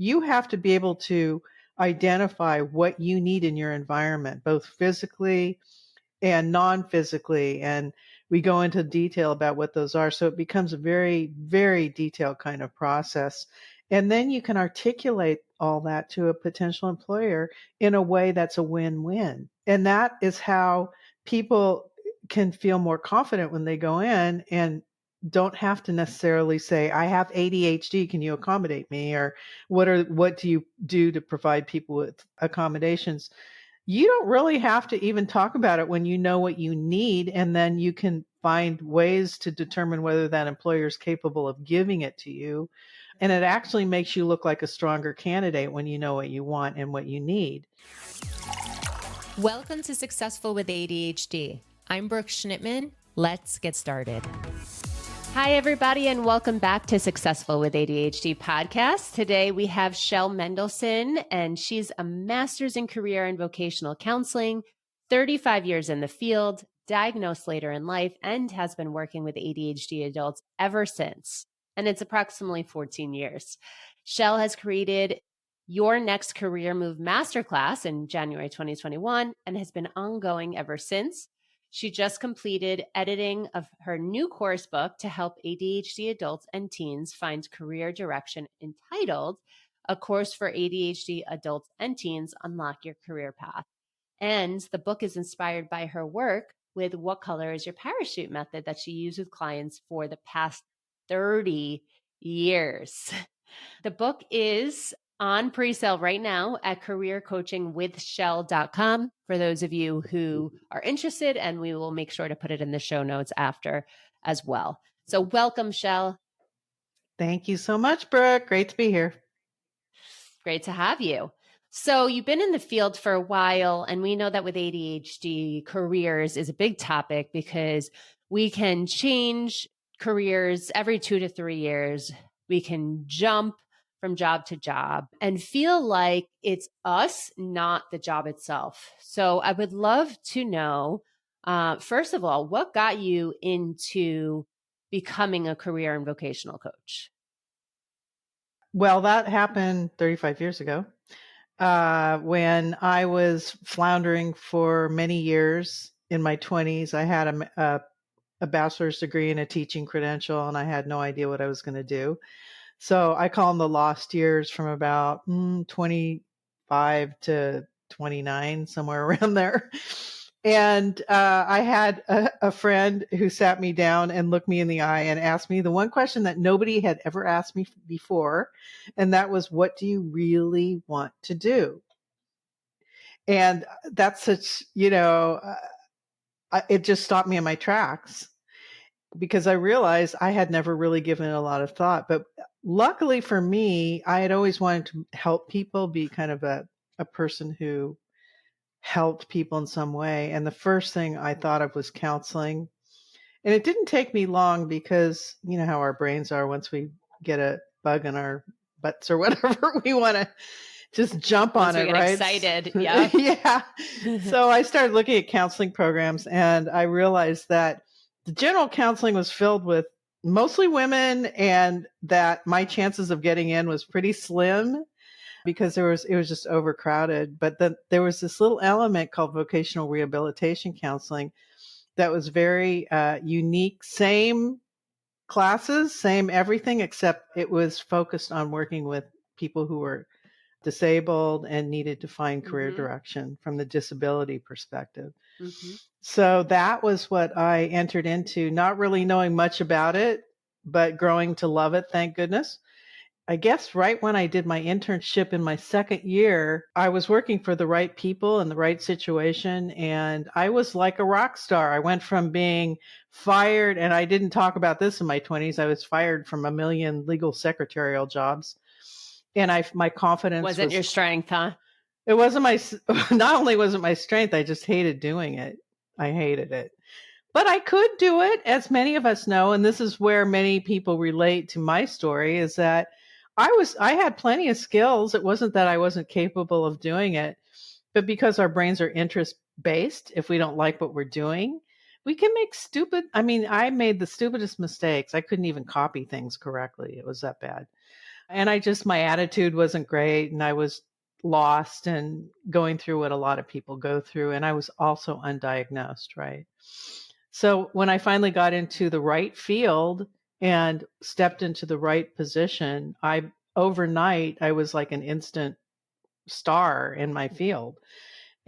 you have to be able to identify what you need in your environment, both physically and non-physically. And we go into detail about what those are. So it becomes a very, very detailed kind of process. And then you can articulate all that to a potential employer in a way that's a win-win. And that is how people can feel more confident when they go in and don't have to necessarily say, I have ADHD, can you accommodate me? Or what do you do to provide people with accommodations? You don't really have to even talk about it when you know what you need, and then you can find ways to determine whether that employer is capable of giving it to you. And it actually makes you look like a stronger candidate when you know what you want and what you need. Welcome to Successful with ADHD. I'm Brooke Schnittman. Let's get started. Hi, everybody, and welcome back to Successful with ADHD podcast. Today, we have Shell Mendelson, and she's a master's in career and vocational counseling, 35 years in the field, diagnosed later in life, and has been working with ADHD adults ever since. And it's approximately 14 years. Shell has created Your Next Career Move Masterclass in January 2021 and has been ongoing ever since. She just completed editing of her new course book to help ADHD adults and teens find career direction, entitled A Course for ADHD Adults and Teens, Unlock Your Career Path. And the book is inspired by her work with What Color is Your Parachute method that she used with clients for the past 30 years. The book is on pre-sale right now at careercoachingwithshell.com for those of you who are interested, and we will make sure to put it in the show notes after as well. So welcome, Shell. Thank you so much, Brooke. Great to be here. Great to have you. So you've been in the field for a while, and we know that with ADHD, careers is a big topic because we can change careers every 2 to 3 years. We can jump from job to job and feel like it's us, not the job itself. So I would love to know, first of all, what got you into becoming a career and vocational coach? Well, that happened 35 years ago when I was floundering for many years in my 20s. I had a bachelor's degree and a teaching credential, and I had no idea what I was going to do. So I call them the lost years, from about 25 to 29, somewhere around there. And I had a friend who sat me down and looked me in the eye and asked me the one question that nobody had ever asked me before. And that was, what do you really want to do? And that's such, it just stopped me in my tracks, because I realized I had never really given it a lot of thought. But luckily for me, I had always wanted to help people, be kind of a person who helped people in some way. And the first thing I thought of was counseling. And it didn't take me long, because you know how our brains are. Once we get a bug in our butts or whatever, we want to just jump on it, right? Excited. Yeah. Yeah. So I started looking at counseling programs, and I realized that the general counseling was filled with mostly women, and that my chances of getting in was pretty slim, because it was just overcrowded. But then there was this little element called vocational rehabilitation counseling that was very unique. Same classes, same everything, except it was focused on working with people who were disabled and needed to find career direction from the disability perspective. So that was what I entered into, not really knowing much about it, but growing to love it, thank goodness. I guess right when I did my internship in my second year, I was working for the right people in the right situation, and I was like a rock star. I went from being fired, and I didn't talk about this in my 20s. I was fired from a million legal secretarial jobs. And my confidence wasn't your strength, huh? It wasn't not only wasn't my strength, I just hated doing it. I hated it. But I could do it, as many of us know. And this is where many people relate to my story, is that I had plenty of skills. It wasn't that I wasn't capable of doing it, but because our brains are interest based, if we don't like what we're doing, we can make I made the stupidest mistakes. I couldn't even copy things correctly. It was that bad. And my attitude wasn't great, and I was lost and going through what a lot of people go through. And I was also undiagnosed, right? So when I finally got into the right field and stepped into the right position, overnight, I was like an instant star in my field.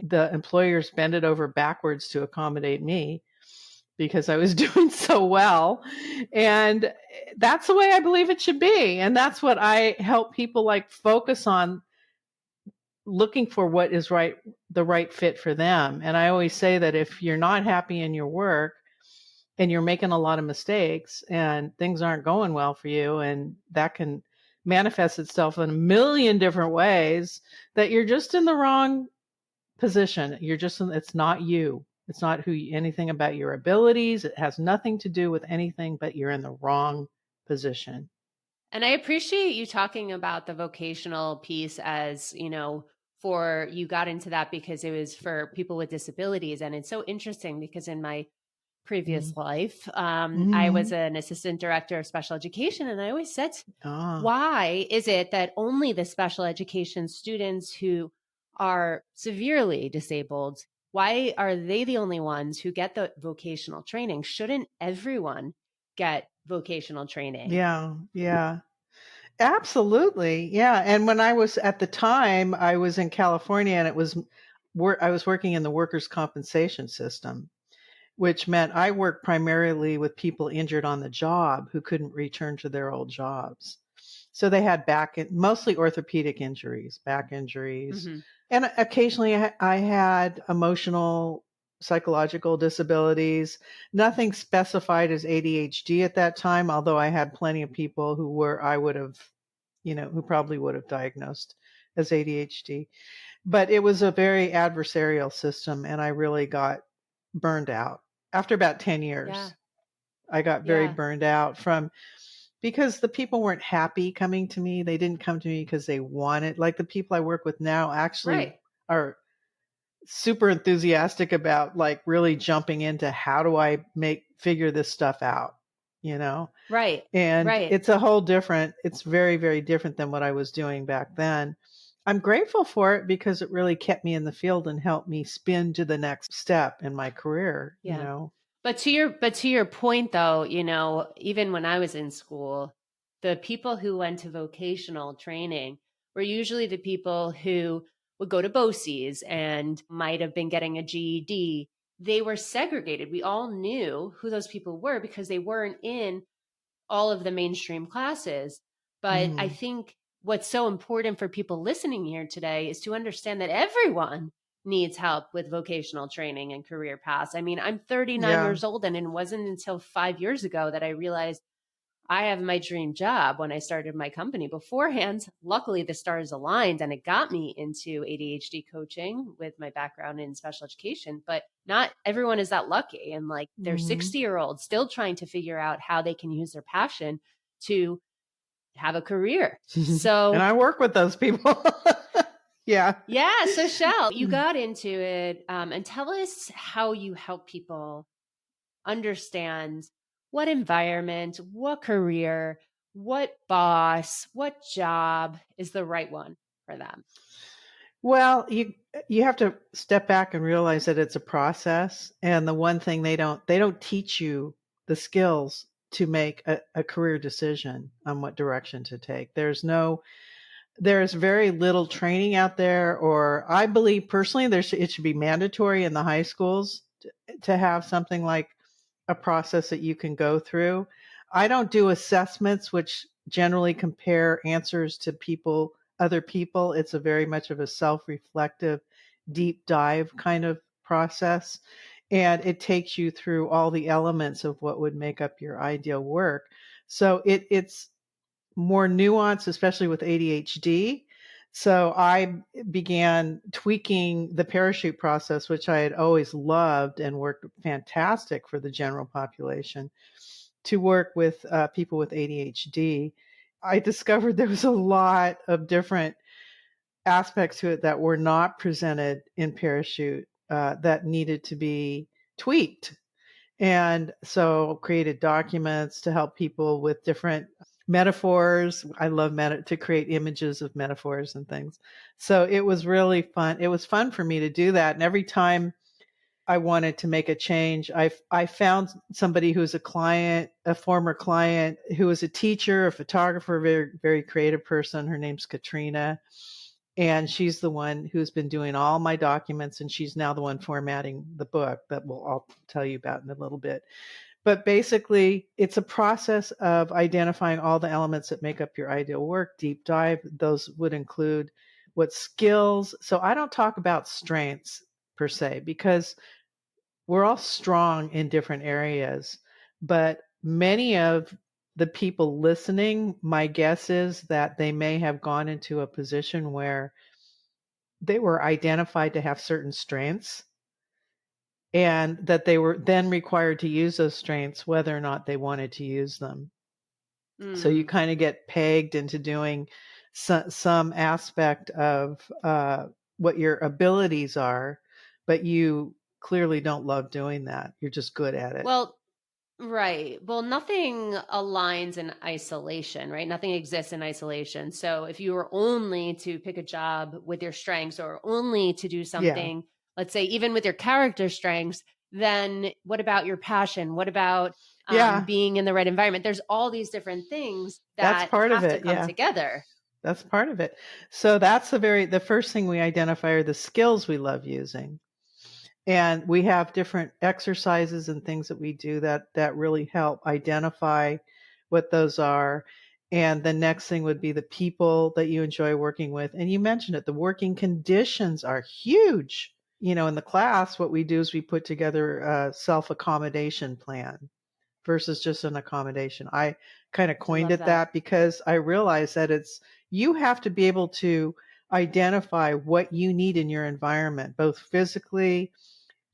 The employers bended over backwards to accommodate me because I was doing so well. And that's the way I believe it should be. And that's what I help people like focus on, looking for what is right, the right fit for them. And I always say that if you're not happy in your work and you're making a lot of mistakes and things aren't going well for you, and that can manifest itself in a million different ways, that you're just in the wrong position. It's not you. It's not anything about your abilities. It has nothing to do with anything, but you're in the wrong position. And I appreciate you talking about the vocational piece as, for you got into that because it was for people with disabilities. And it's so interesting because in my previous life, I was an assistant director of special education. And I always said, why is it that only the special education students who are severely disabled, why are they the only ones who get the vocational training? Shouldn't everyone get vocational training? Yeah. Absolutely. Yeah. And when I was at the time, I was in California, and I was working in the workers' compensation system, which meant I worked primarily with people injured on the job who couldn't return to their old jobs. So they had mostly orthopedic injuries, back injuries. Mm-hmm. And occasionally I had emotional, psychological disabilities, nothing specified as ADHD at that time, although I had plenty of people who who probably would have diagnosed as ADHD. But it was a very adversarial system, and I really got burned out. After about 10 years, I got very burned out because the people weren't happy coming to me. They didn't come to me because they wanted, like the people I work with now actually are super enthusiastic about like really jumping into how do I figure this stuff out, Right. And it's it's very, very different than what I was doing back then. I'm grateful for it because it really kept me in the field and helped me spin to the next step in my career, But to your point though, even when I was in school, the people who went to vocational training were usually the people who would go to BOCES and might have been getting a GED. They were segregated. We all knew who those people were because they weren't in all of the mainstream classes. But I think what's so important for people listening here today is to understand that everyone needs help with vocational training and career paths. I mean, I'm 39 years old, and it wasn't until 5 years ago that I realized I have my dream job when I started my company. Beforehand, luckily the stars aligned and it got me into ADHD coaching with my background in special education, but not everyone is that lucky. And like they're 60-year-olds still trying to figure out how they can use their passion to have a career. So, and I work with those people. Yeah. So Shell, you got into it, and tell us how you help people understand what environment, what career, what boss, what job is the right one for them. Well, you have to step back and realize that it's a process, and the one thing they don't teach you the skills to make a career decision on what direction to take. There's very little training out there, or I believe personally it should be mandatory in the high schools to have something like a process that you can go through. I don't do assessments, which generally compare answers to other people. It's a very much of a self-reflective, deep dive kind of process. And it takes you through all the elements of what would make up your ideal work. So it's more nuanced, especially with ADHD. So I began tweaking the parachute process, which I had always loved and worked fantastic for the general population, to work with people with ADHD. I discovered there was a lot of different aspects to it that were not presented in parachute that needed to be tweaked. And so created documents to help people with different metaphors. I love to create images of metaphors and things. So it was really fun. It was fun for me to do that. And every time I wanted to make a change, I found somebody who's a client, a former client, who was a teacher, a photographer, very, very creative person. Her name's Katrina. And she's the one who's been doing all my documents. And she's now the one formatting the book that I'll tell you about in a little bit. But basically, it's a process of identifying all the elements that make up your ideal work, deep dive. Those would include what skills. So I don't talk about strengths per se, because we're all strong in different areas. But many of the people listening, my guess is that they may have gone into a position where they were identified to have certain strengths, and that they were then required to use those strengths whether or not they wanted to use them. So you kind of get pegged into doing some aspect of what your abilities are, but you clearly don't love doing that. You're just good at it. Well, right. Well, nothing aligns in isolation, right? Nothing exists in isolation. So if you were only to pick a job with your strengths, or only to do something, let's say, even with your character strengths, then what about your passion? What about being in the right environment? There's all these different things that have to come together. That's part of it. So that's the first thing we identify are the skills we love using. And we have different exercises and things that we do that really help identify what those are. And the next thing would be the people that you enjoy working with. And you mentioned it, the working conditions are huge. In the class, what we do is we put together a self-accommodation plan versus just an accommodation. I kind of coined it that because I realized that you have to be able to identify what you need in your environment, both physically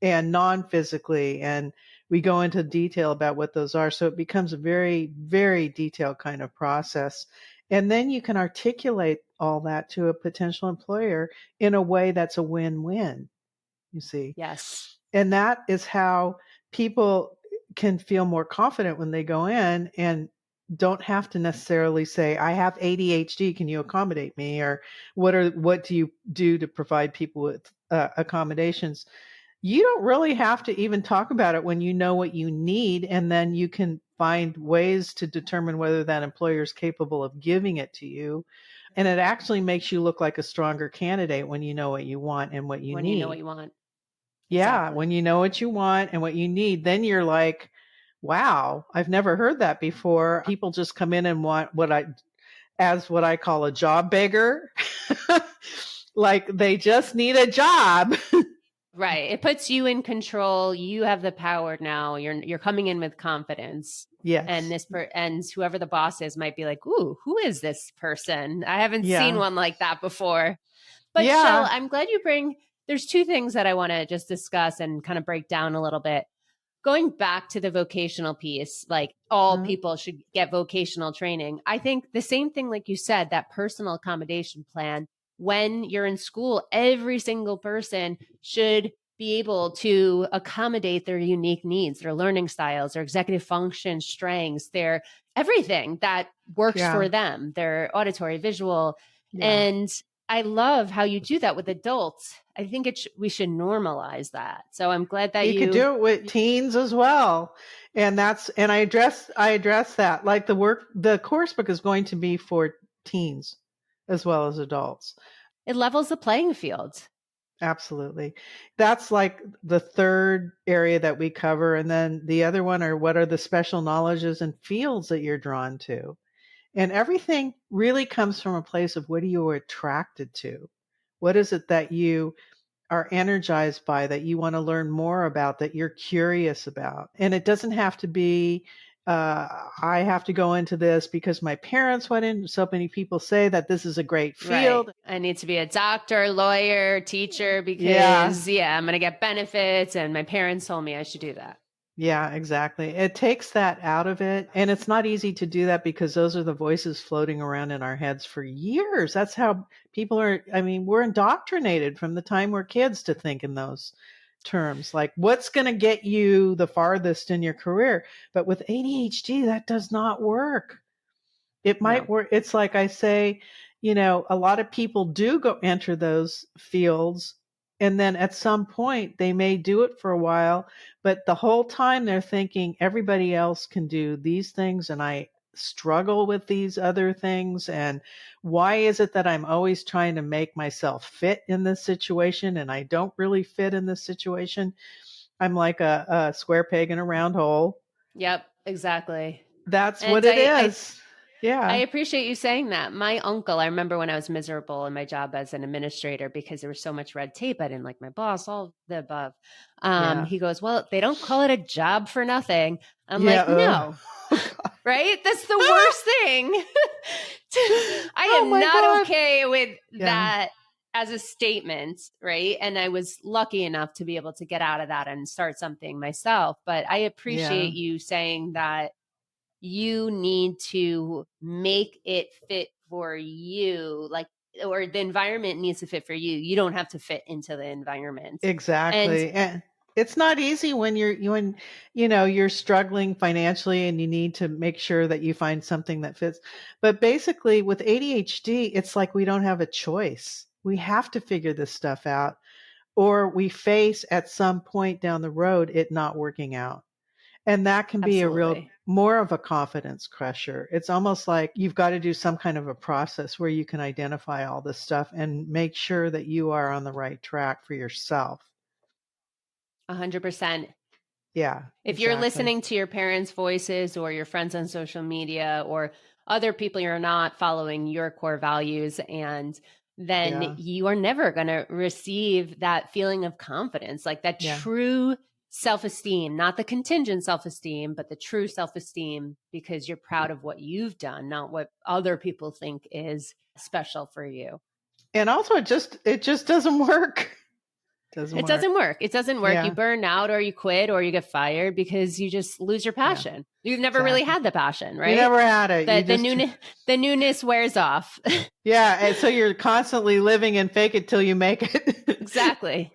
and non-physically. And we go into detail about what those are. So it becomes a very, very detailed kind of process. And then you can articulate all that to a potential employer in a way that's a win-win, you see. Yes. And that is how people can feel more confident when they go in and don't have to necessarily say, I have ADHD, can you accommodate me? Or what do you do to provide people with accommodations? You don't really have to even talk about it when you know what you need, and then you can find ways to determine whether that employer is capable of giving it to you. And it actually makes you look like a stronger candidate when you know what you want and what you need. When you know what you want. Yeah, Exactly. when you know what you want and what you need, then you're like, wow, I've never heard that before. People just come in and want what I call a job beggar. Like they just need a job. Right. It puts you in control. You have the power now. You're coming in with confidence. Yes. And whoever the boss is might be like, ooh, who is this person? I haven't seen one like that before. But Shell, I'm glad there's two things that I want to just discuss and kind of break down a little bit. Going back to the vocational piece, like all people should get vocational training. I think the same thing, like you said, that personal accommodation plan. When you're in school, every single person should be able to accommodate their unique needs, their learning styles, their executive function strengths, their everything that works for them, their auditory, visual. And I love how you do that with adults. I think we should normalize that. So I'm glad that you could do it with teens as well. And I address that. Like the course book is going to be for teens as well as adults. It levels the playing field. Absolutely. That's like the third area that we cover. And then the other one are what are the special knowledges and fields that you're drawn to? And everything really comes from a place of what are you attracted to? What is it that you are energized by, that you want to learn more about, that you're curious about? And it doesn't have to be, I have to go into this because my parents went in. So many people say that this is a great field. Right. I need to be a doctor, lawyer, teacher because, I'm going to get benefits. And my parents told me I should do that. Yeah, exactly. It takes that out of it. And it's not easy to do that because those are the voices floating around in our heads for years. That's how people we're indoctrinated from the time we're kids to think in those terms. Like, what's going to get you the farthest in your career? But with ADHD, that does not work. It might No. work. It's like I say, a lot of people do go enter those fields. And then at some point, they may do it for a while, but the whole time they're thinking everybody else can do these things and I struggle with these other things. And why is it that I'm always trying to make myself fit in this situation and I don't really fit in this situation? I'm like a square peg in a round hole. Yep, exactly. That's And what it is. I Yeah. appreciate you saying that. My uncle, I remember when I was miserable in my job as an administrator because there was so much red tape. I didn't like my boss, all the above. Yeah. He goes, well, they don't call it a job for nothing. I'm Yeah. like, no, Oh, God. right? That's the worst thing. I Oh, am my not God. okay with Yeah. that as a statement, right? And I was lucky enough to be able to get out of that and start something myself. But I Yeah. appreciate you saying that you need to make it fit for you, like, or the environment needs to fit for you. You don't have to fit into the environment. And Exactly. And it's not easy when you're struggling financially and you need to make sure that you find something that fits. But basically with ADHD, it's like we don't have a choice. We have to figure this stuff out or we face at some point down the road it not working out. And that can be a real absolutely. more of a confidence crusher. It's almost like you've got to do some kind of a process where you can identify all this stuff and make sure that you are on the right track for yourself. 100%. Yeah, If you're exactly. listening to your parents' voices or your friends on social media or other people you're not following your core values, and then Yeah. you are never going to receive that feeling of confidence, like that Yeah. true self esteem, not the contingent self esteem, but the true self esteem because you're proud of what you've done, not what other people think is special for you. And also it just doesn't work. Doesn't It work. doesn't work. It doesn't work. You Yeah. burn out or you quit or you get fired because you just lose your Yeah. passion. You've never really Exactly. had the passion, You right? never had it. You just The newness wears off. yeah, and so you're constantly living and fake it till you make it. Exactly.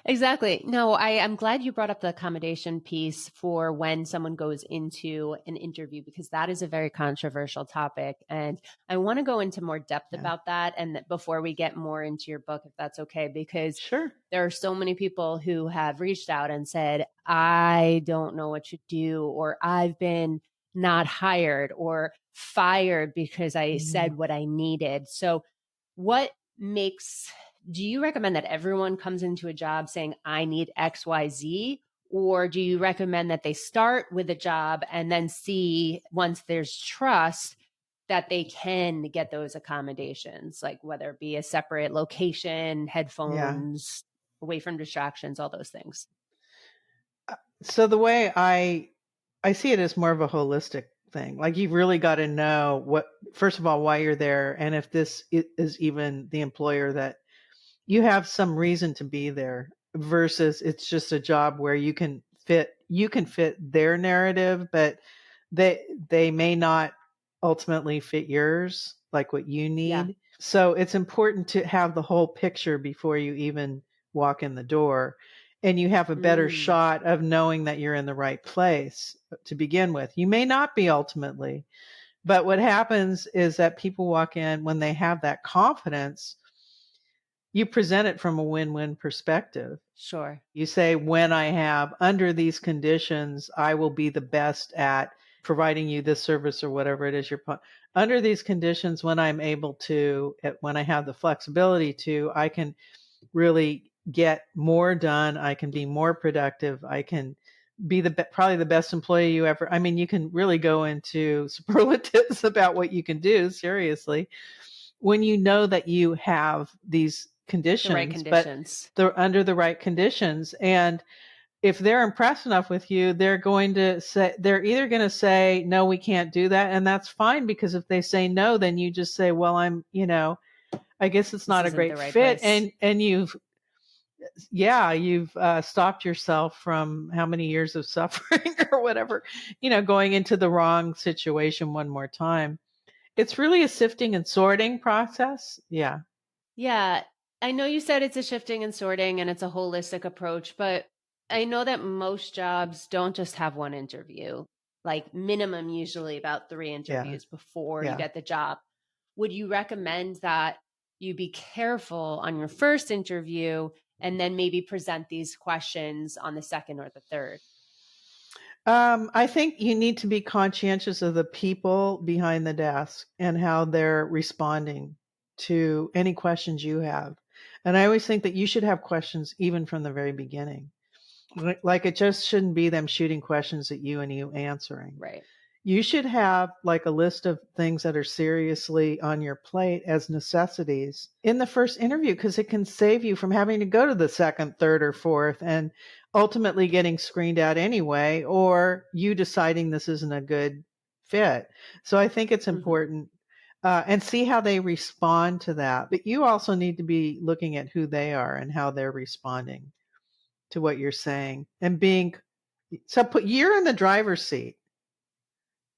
Exactly. No, I'm glad you brought up the accommodation piece for when someone goes into an interview because that is a very controversial topic. And I want to go into more depth Yeah. about that. And before we get more into your book, if that's okay, because Sure. there are so many people who have reached out and said, I don't know what to do, or I've been not hired or fired because I Mm. said what I needed. So, what makes do you recommend that everyone comes into a job saying, I need XYZ? Or do you recommend that they start with a job and then see once there's trust that they can get those accommodations, like whether it be a separate location, Yeah. headphones, away from distractions, all those things? So the way I see it as more of a holistic thing. Like you've really got to know what first of all why you're there and if this is even the employer that you have some reason to be there versus it's just a job where you can fit their narrative but they may not ultimately fit yours like what you Yeah. need. So it's important to have the whole picture before you even walk in the door and you have a better Mm, shot of knowing that you're in the right place to begin with. You may not be ultimately, but what happens is that people walk in when they have that confidence. You present it from a win-win perspective. sure. You say, when I have under these conditions, I will be the best at providing you this service or whatever it is under these conditions, when I'm able to, when I have the flexibility to, I can really get more done. I can be more productive. I can be probably the best employee you ever. I mean, you can really go into superlatives about what you can do. Seriously, when you know that you have these The right conditions, but conditions. they're under the right conditions. And if they're impressed enough with you, they're either going to say, no, we can't do that. And that's fine because if they say no, then you just say, well, I guess it's This not a isn't the great right fit. place. And you've stopped yourself from how many years of suffering or whatever, going into the wrong situation one more time. It's really a sifting and sorting process. Yeah. Yeah, I know you said it's a shifting and sorting and it's a holistic approach, but I know that most jobs don't just have one interview. like minimum usually about 3 interviews before you get the job. Would you recommend that you be careful on your first interview and then maybe present these questions on the second or the third? I think you need to be conscientious of the people behind the desk and how they're responding to any questions you have. And I always think that you should have questions even from the very beginning. Like it just shouldn't be them shooting questions at you and you answering. Right. You should have like a list of things that are seriously on your plate as necessities in the first interview, because it can save you from having to go to the second, third, or fourth and ultimately getting screened out anyway, or you deciding this isn't a good fit. So I think it's important and see how they respond to that. But you also need to be looking at who they are and how they're responding to what you're saying and being so you're in the driver's seat.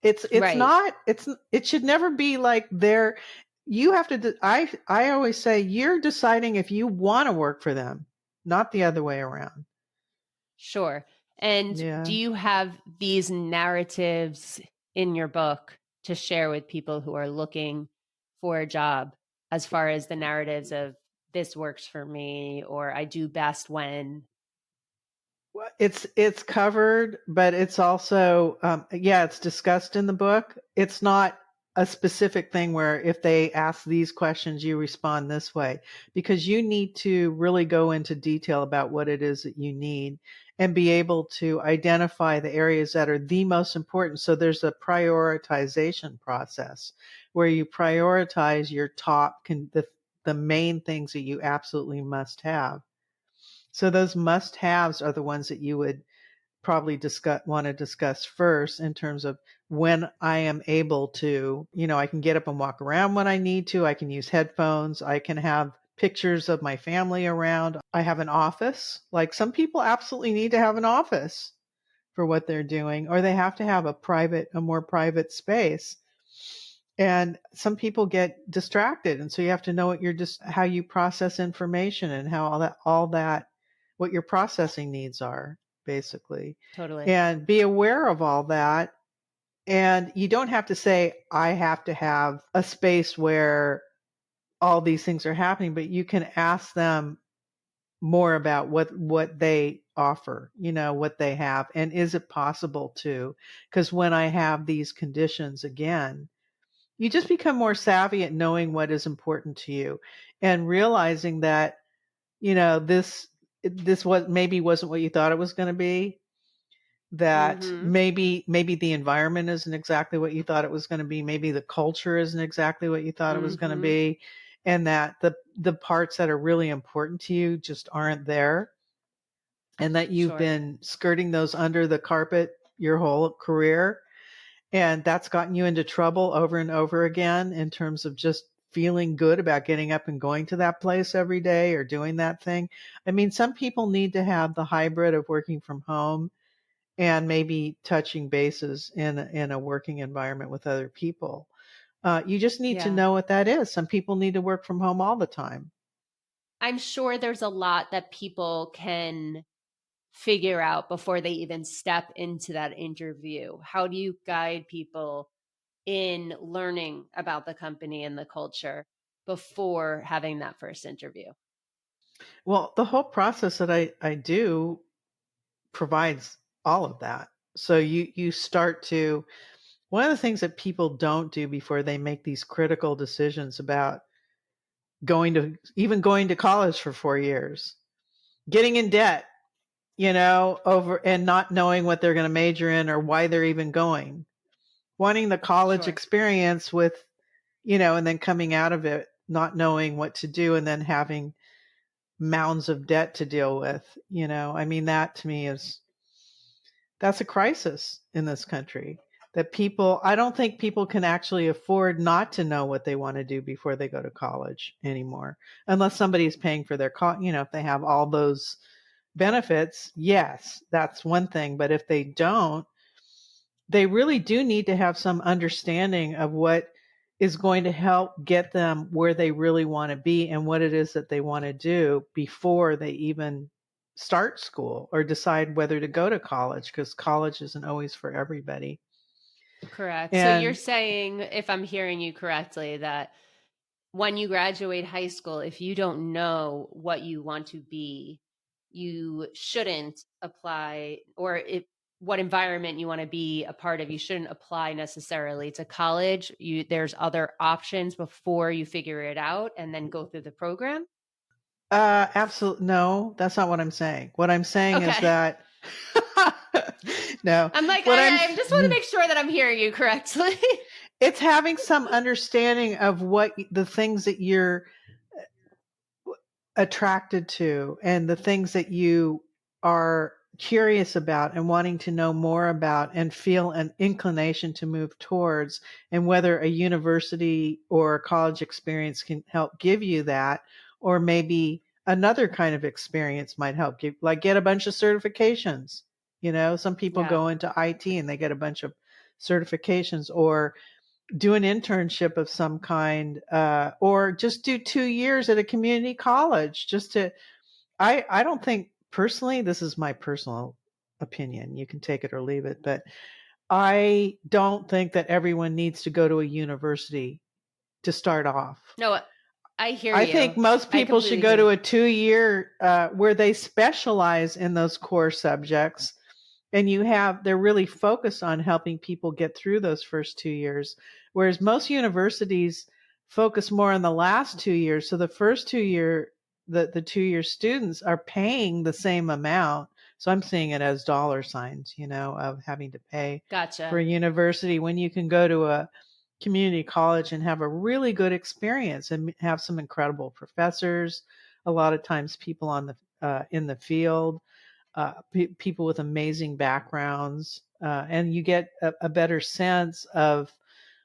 It's Right. not it should never be like you have to I always say you're deciding if you want to work for them, not the other way around. Sure. And Yeah. do you have these narratives in your book to share with people who are looking for a job, as far as the narratives of this works for me or I do best when? Well, it's covered, but it's also it's discussed in the book. It's not a specific thing where if they ask these questions, you respond this way, because you need to really go into detail about what it is that you need and be able to identify the areas that are the most important. So there's a prioritization process where you prioritize your the main things that you absolutely must have. So those must-haves are the ones that you would probably want to discuss first in terms of when I am able to, I can get up and walk around when I need to. I can use headphones. I can have pictures of my family around. I have an office. Like some people absolutely need to have an office for what they're doing, or they have to have a more private space. And some people get distracted. And so you have to know how you process information and how all that, what your processing needs are, basically. Totally. And be aware of all that. And you don't have to say, I have to have a space where all these things are happening, but you can ask them more about what they offer, what they have. And is it possible to? Because when I have these conditions again, you just become more savvy at knowing what is important to you and realizing that, this wasn't what you thought it was going to be, that maybe the environment isn't exactly what you thought it was going to be. Maybe the culture isn't exactly what you thought it was going to be. And that the parts that are really important to you just aren't there. And that you've been skirting those under the carpet your whole career. And that's gotten you into trouble over and over again in terms of just feeling good about getting up and going to that place every day or doing that thing. I mean, some people need to have the hybrid of working from home and maybe touching bases in a working environment with other people. You just need to know what that is. Some people need to work from home all the time. I'm sure there's a lot that people can figure out before they even step into that interview. How do you guide people in learning about the company and the culture before having that first interview? Well, the whole process that I do provides all of that. So you start to, one of the things that people don't do before they make these critical decisions about going to college for 4 years, getting in debt, over and not knowing what they're going to major in or why they're even going, wanting the college experience with, and then coming out of it, not knowing what to do and then having mounds of debt to deal with, I mean, that to me that's a crisis in this country that I don't think people can actually afford not to know what they want to do before they go to college anymore, unless somebody's paying for their if they have all those benefits. Yes, that's one thing. But if they don't, they really do need to have some understanding of what is going to help get them where they really want to be and what it is that they want to do before they even start school or decide whether to go to college, because college isn't always for everybody. Correct. So you're And saying, if I'm hearing you correctly, that when you graduate high school, if you don't know what you want to be, you shouldn't apply, or if what environment you want to be a part of, you shouldn't apply necessarily to college. There's other options before you figure it out and then go through the program. absolutely no, that's not what I'm saying. What I'm saying is Okay. that no, I'm like, what I just want to make sure that I'm hearing you correctly. it's having some understanding of what the things that you're attracted to and the things that you are curious about and wanting to know more about and feel an inclination to move towards, and whether a university or a college experience can help give you that, or maybe another kind of experience might help give, like get a bunch of certifications. Some people Yeah. go into IT and they get a bunch of certifications, or do an internship of some kind, or just do 2 years at a community college. I don't think, personally, this is my personal opinion. You can take it or leave it, but I don't think that everyone needs to go to a university to start off. No, I hear I you. think most I people should completely go hear to you. a 2 year where they specialize in those core subjects, and they're really focused on helping people get through those first 2 years, whereas most universities focus more on the last 2 years. So the first 2 year, the 2 year students are paying the same amount. So I'm seeing it as dollar signs, of having to pay for Gotcha. a university, when you can go to a community college and have a really good experience and have some incredible professors. A lot of times people on the in the field, people with amazing backgrounds, and you get a better sense of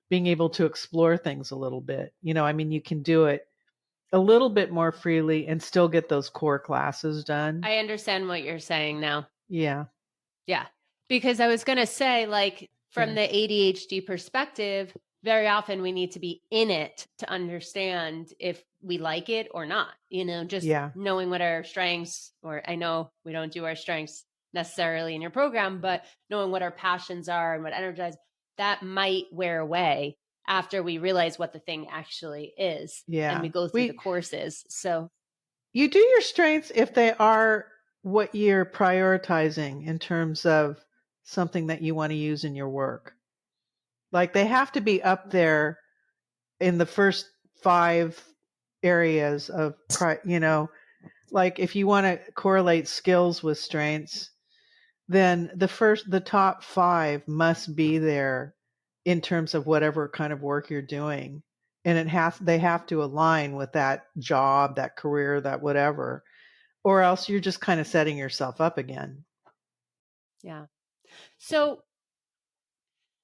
being able to explore things a little bit. I mean, you can do it a little bit more freely and still get those core classes done. I understand what you're saying now. Yeah, Yeah. Because I was going to say, like, from yeah, the ADHD perspective, very often we need to be in it to understand if we like it or not. Just yeah, knowing what our strengths, or I know we don't do our strengths necessarily in your program, but knowing what our passions are and what energize, that might wear away after we realize what the thing actually is and we yeah. go through the We courses. So, You do your strengths if they are what you're prioritizing in terms of something that you want to use in your work. Like they have to be up there in the first five areas of, like if you want to correlate skills with strengths, then the top five must be there in terms of whatever kind of work you're doing. And they have to align with that job, that career, that whatever, or else you're just kind of setting yourself up again. yeah. So,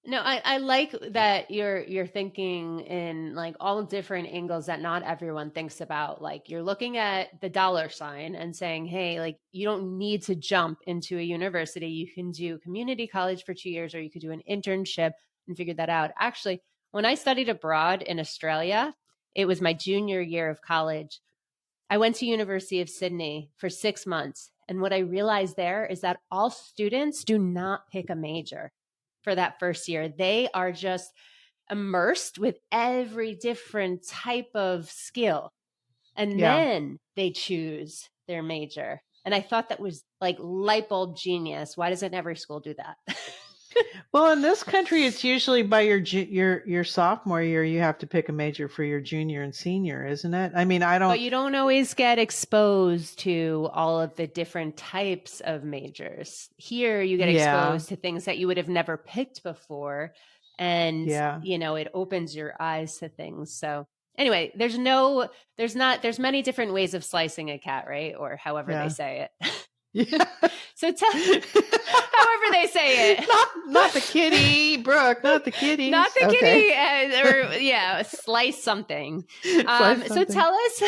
no, I like that you're thinking in like all different angles that not everyone thinks about. Like you're looking at the dollar sign and saying, hey, like you don't need to jump into a university. You can do community college for 2 years, or you could do an internship and figure that out. Actually, when I studied abroad in Australia, it was my junior year of college. I went to University of Sydney for 6 months. And what I realized there is that all students do not pick a major for that first year. They are just immersed with every different type of skill. And Yeah. then they choose their major. And I thought that was like light bulb genius. Why doesn't every school do that? Well, in this country, it's usually by your sophomore year you have to pick a major for your junior and senior, isn't it? I mean, I But don't. you don't always get exposed to all of the different types of majors. Here, you get Yeah, exposed to things that you would have never picked before. And, yeah, it opens your eyes to things. So, anyway, there's many different ways of slicing a cat, right? Or however they yeah, say it. yeah. So, however they say it. Not the kitty, Brooke. Not the kitties. Not the Okay. kitty, or yeah, slice something. Slice So something. tell us,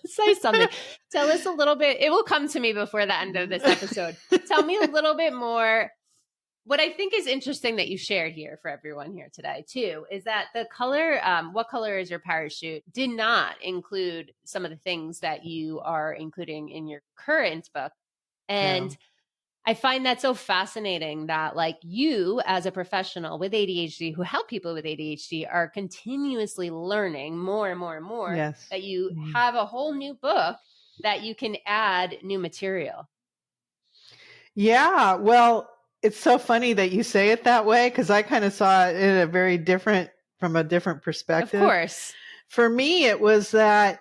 say something. Tell us a little bit. It will come to me before the end of this episode. Tell me a little bit more. What I think is interesting that you shared here for everyone here today, too, is that the color, what color is your parachute, did not include some of the things that you are including in your current book. And No. I find that so fascinating that like you as a professional with ADHD who help people with ADHD are continuously learning more and more and more, Yes. that you have a whole new book that you can add new material. Yeah. Well, it's so funny that you say it that way, because I kind of saw it in from a different perspective. Of course. For me, it was that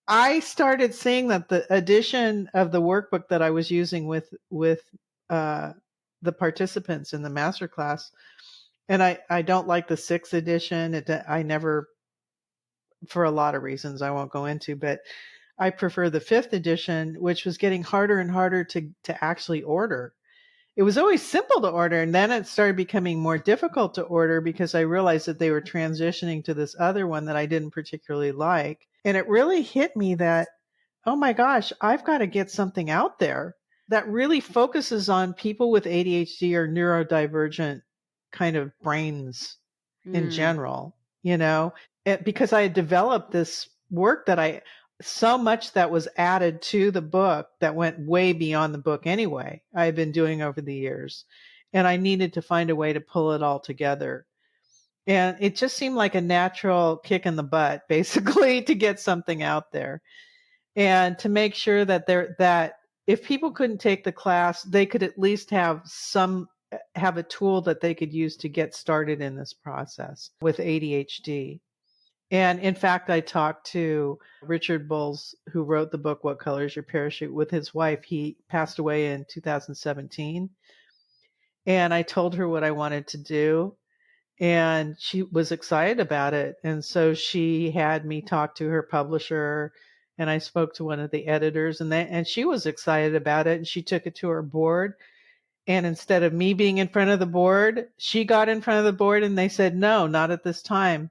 I started seeing that the addition of the workbook that I was using with the participants in the masterclass, and I don't like the 6th edition. I never, for a lot of reasons I won't go into, but I prefer the 5th edition, which was getting harder and harder to actually order. It was always simple to order, and then it started becoming more difficult to order because I realized that they were transitioning to this other one that I didn't particularly like. And it really hit me that, oh my gosh, I've got to get something out there that really focuses on people with ADHD or neurodivergent kind of brains in general, because I had developed this work so much that was added to the book that went way beyond the book anyway, I had been doing over the years. And I needed to find a way to pull it all together. And it just seemed like a natural kick in the butt, basically, to get something out there and to make sure that if people couldn't take the class, they could at least have a tool that they could use to get started in this process with ADHD. And in fact, I talked to Richard Bowles, who wrote the book, What Color is Your Parachute, with his wife. He passed away in 2017. And I told her what I wanted to do, and she was excited about it. And so she had me talk to her publisher, and I spoke to one of the editors, and she was excited about it, and she took it to her board. And instead of me being in front of the board, she got in front of the board, and they said, no, not at this time.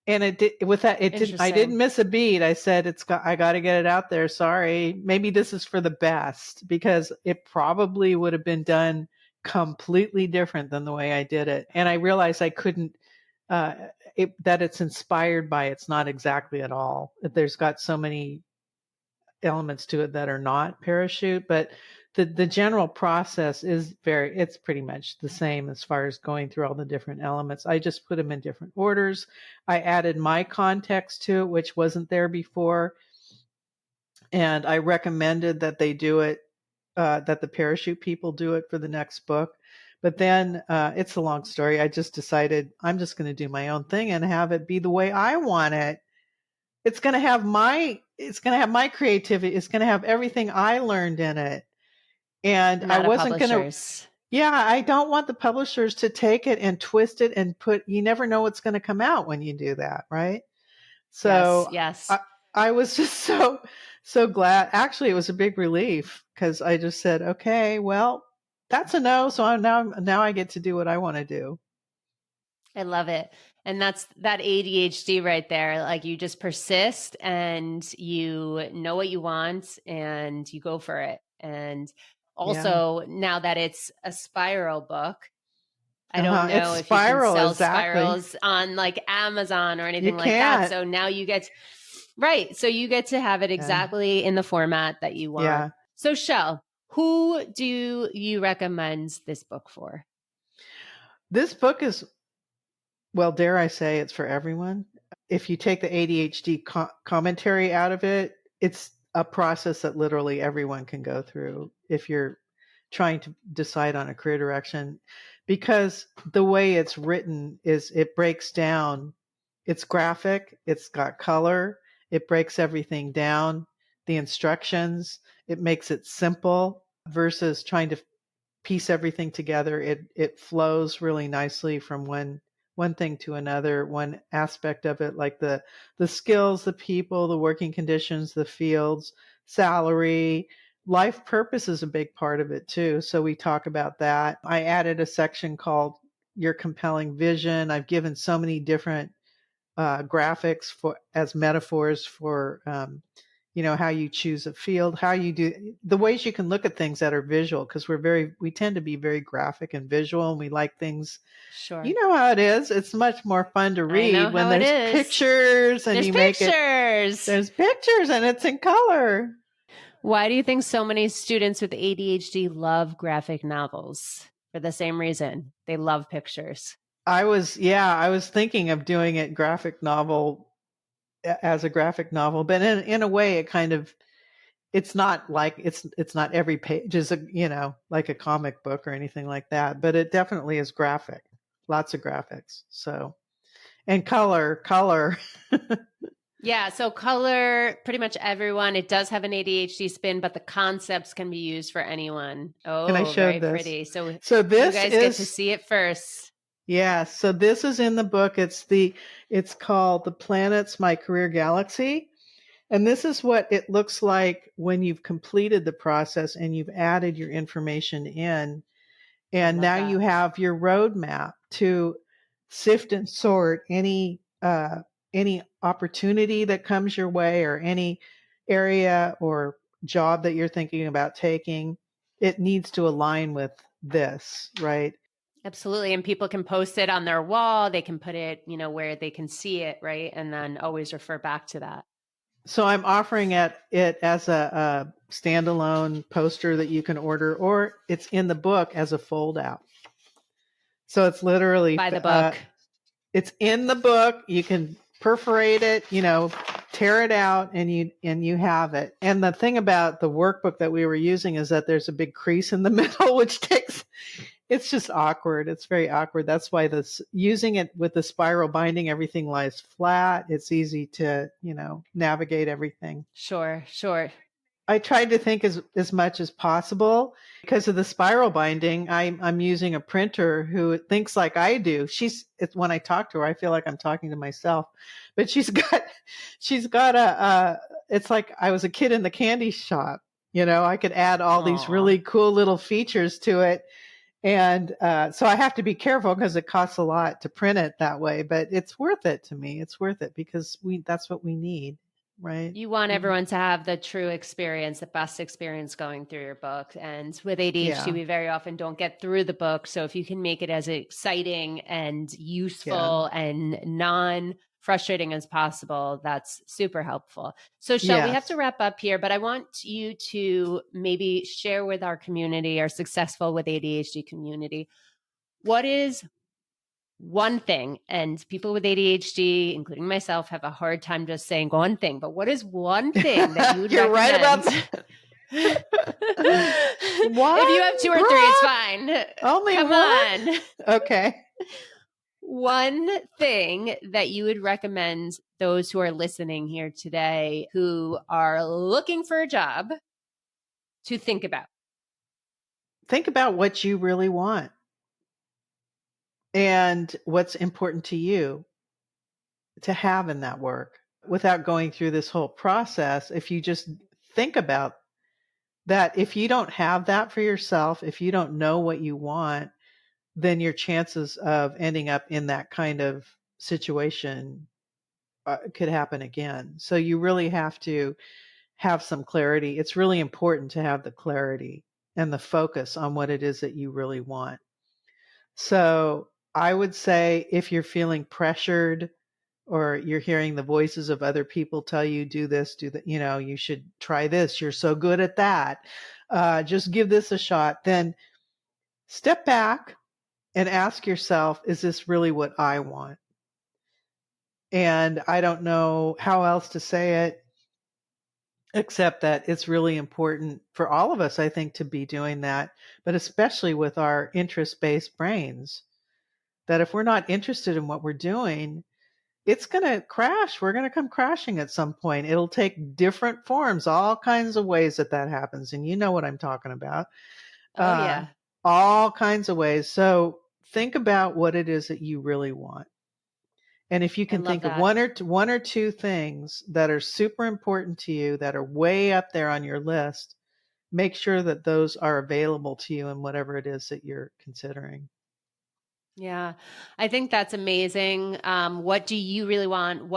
And I didn't miss a beat. I said, I got to get it out there. Sorry. Maybe this is for the best, because it probably would have been done completely different than the way I did it. And I realized I couldn't, that it's inspired by, it's not exactly at all. There's got so many elements to it that are not parachute, but the general process is it's pretty much the same as far as going through all the different elements. I just put them in different orders. I added my context to it, which wasn't there before. And I recommended that they do it, that the parachute people do it for the next book. But then it's a long story. I just decided I'm just going to do my own thing and have it be the way I want it. It's going to have my creativity. It's going to have everything I learned in it. And I wasn't going to, I don't want the publishers to take it and twist it and you never know what's going to come out when you do that. Right. So yes. I was just so glad. Actually, it was a big relief, because I just said, okay, well, that's a no. So now I get to do what I want to do. I love it. And that's that ADHD right there. Like, you just persist and you know what you want and you go for it. And also now that it's a spiral book, I don't know if you can sell spirals on like Amazon or anything like that. So now you get to have it exactly in the format that you want. Yeah. So Shell, who do you recommend this book for? This book is, well, dare I say, it's for everyone. If you take the ADHD commentary out of it, it's a process that literally everyone can go through if you're trying to decide on a career direction, because the way it's written is it breaks down. It's graphic. It's got color. It breaks everything down. The instructions, it makes it simple versus trying to piece everything together. It flows really nicely from one thing to another, one aspect of it, like the skills, the people, the working conditions, the fields, salary, life purpose is a big part of it too. So we talk about that. I added a section called Your Compelling Vision. I've given so many different graphics as metaphors for, how you choose a field, how you do the ways you can look at things that are visual, because we tend to be very graphic and visual, and we like things. Sure. You know how it is. It's much more fun to read when there's pictures and there's pictures and it's in color. Why do you think so many students with ADHD love graphic novels? For the same reason. They love pictures. I was thinking of doing it graphic novel as a graphic novel, but in a way it kind of, it's not like it's not every page is like a comic book or anything like that, but it definitely is graphic, lots of graphics. So, and color. Yeah, so color, pretty much everyone. It does have an ADHD spin, but the concepts can be used for anyone. And I Oh, very showed this. pretty. So this you guys get to see it first. Yeah, so this is in the book. It's called The Planets My Career Galaxy. And this is what it looks like when you've completed the process and you've added your information in. And now you have your roadmap to sift and sort any opportunity that comes your way, or any area or job that you're thinking about taking. It needs to align with this, right? Absolutely. And people can post it on their wall. They can put it, where they can see it, right? And then always refer back to that. So I'm offering it as a standalone poster that you can order, or it's in the book as a fold out. So it's literally by the book. It's in the book. You can perforate it, tear it out, and you have it. And the thing about the workbook that we were using is that there's a big crease in the middle, which it's just awkward. It's very awkward. That's why using it with the spiral binding, everything lies flat. It's easy to, navigate everything. Sure. I tried to think as much as possible. Because of the spiral binding, I'm using a printer who thinks like I do. When I talk to her, I feel like I'm talking to myself. But she's got it's like I was a kid in the candy shop. I could add all these really cool little features to it. And so I have to be careful because it costs a lot to print it that way. But it's worth it to me. It's worth it because that's what we need. Right. You want everyone to have the true experience, the best experience going through your book. And with ADHD, we very often don't get through the book. So if you can make it as exciting and useful and non-frustrating as possible, that's super helpful. So Shell, we have to wrap up here, but I want you to maybe share with our community, our Successful with ADHD community, what is one thing, and people with ADHD, including myself, have a hard time just saying one thing, but what is one thing that you would You're recommend? Right about that. If you have two or three, it's fine. Only Come one? on. Okay. One thing that you would recommend those who are listening here today who are looking for a job to think about. Think about what you really want and what's important to you to have in that work without going through this whole process. If you just think about that, if you don't have that for yourself, if you don't know what you want, then your chances of ending up in that kind of situation could happen again. So you really have to have some clarity. It's really important to have the clarity and the focus on what it is that you really want. So I would say if you're feeling pressured or you're hearing the voices of other people tell you, do this, do that, you should try this. You're so good at that. Just give this a shot. Then step back and ask yourself, is this really what I want? And I don't know how else to say it, except that it's really important for all of us, I think, to be doing that, but especially with our interest-based brains, that if we're not interested in what we're doing, it's going to crash. We're going to come crashing at some point. It'll take different forms, all kinds of ways that happens. And you know what I'm talking about. Oh, yeah. All kinds of ways. So think about what it is that you really want. And if you can think of one or two things that are super important to you, that are way up there on your list, make sure that those are available to you in whatever it is that you're considering. Yeah, I think that's amazing. What do you really want?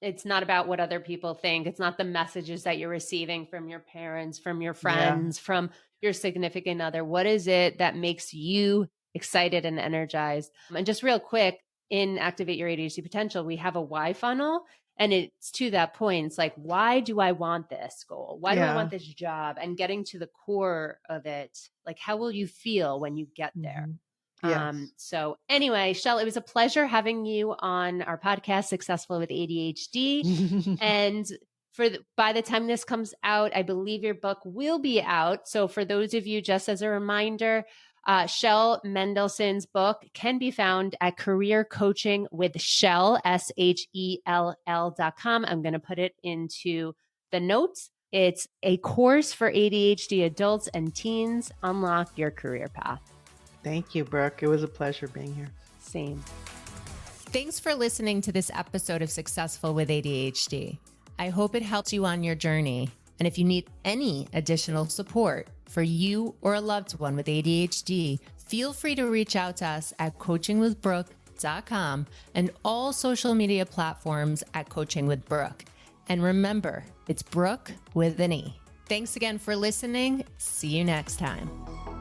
It's not about what other people think. It's not the messages that you're receiving from your parents, from your friends, from your significant other. What is it that makes you excited and energized? And just real quick, in Activate Your ADHD Potential, we have a why funnel. And it's to that point, it's like, why do I want this goal? Why do I Yeah. want this job? And getting to the core of it, like, how will you feel when you get there? Yes. So anyway, Shell, it was a pleasure having you on our podcast, Successful with ADHD. And by the time this comes out, I believe your book will be out. So for those of you, just as a reminder, Shell Mendelson's book can be found at Career Coaching with Shell, SHELL.com. I'm going to put it into the notes. It's a course for ADHD adults and teens. Unlock your career path. Thank you, Brooke. It was a pleasure being here. Same. Thanks for listening to this episode of Successful with ADHD. I hope it helps you on your journey. And if you need any additional support for you or a loved one with ADHD, feel free to reach out to us at coachingwithbrooke.com and all social media platforms at Coaching with Brooke. And remember, it's Brooke with an E. Thanks again for listening. See you next time.